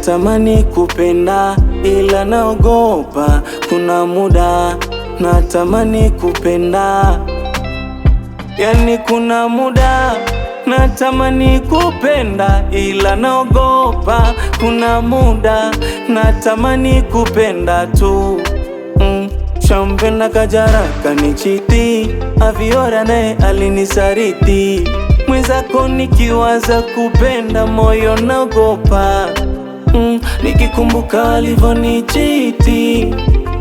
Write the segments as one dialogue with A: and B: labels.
A: natamani kupenda ila naogopa, kuna muda natamani kupenda, yani kuna muda natamani kupenda ila naogopa, kuna muda natamani kupenda tu. Shampenda Kajala kanichiti, Aviora naye alinisariti, mwenzako nikiwaza kupenda moyo naogopa. Nikikumbuka alivonichiti,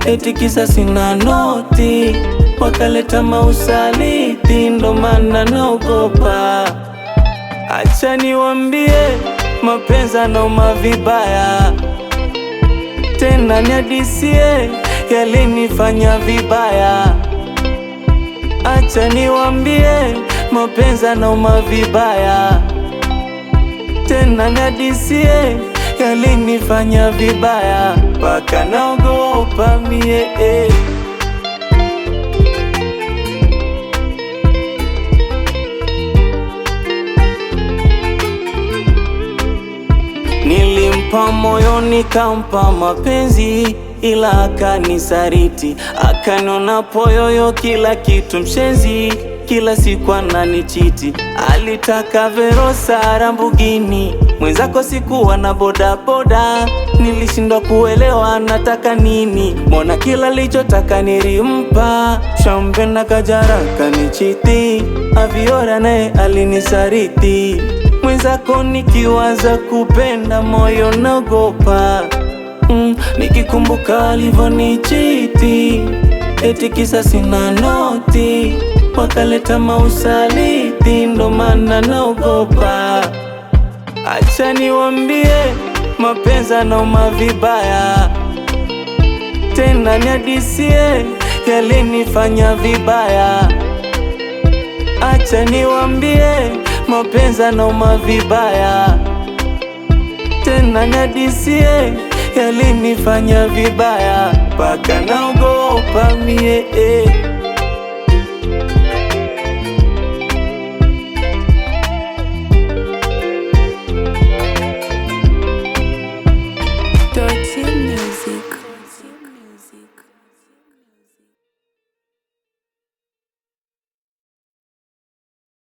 A: eti kisa sina noti, wakaleta mausaliti, ndo maana naogopa. Acha niwambie, mapenzi yanauma vibaya, tena nihadisie yalinifanya vibaya. Acha niwambie, mapenzi yanauma vibaya, tena nihadisie yalinifanya vibaya, mpaka naogopa mie. Nilimpa moyo nikampa mapenzi, ila akanisariti, akaniona poyoyo kila kitu mshenzi, kila siku ananichiti. Alitaka Verosa Lamborghini, mwenzako sikuwa na bodaboda, nilishindwa kuelewa nataka nini, mbona kila lichotaka nilimpa. Shampenda Kajala kanichiti, Aviora naye alinisariti, mwenzako nikiwaza kupenda moyo naogopa. Nikikumbuka alivonichiti, eti kisa sina noti, wakaleta mausaliti, ndo maana naogopa. Acha niwambie, mapenzi yanauma vibaya, tena nihadisie yalinifanya vibaya. Acha niwambie, mapenzi yanauma vibaya, tena nihadisie yalinifanya vibaya, mpaka naogopa mie.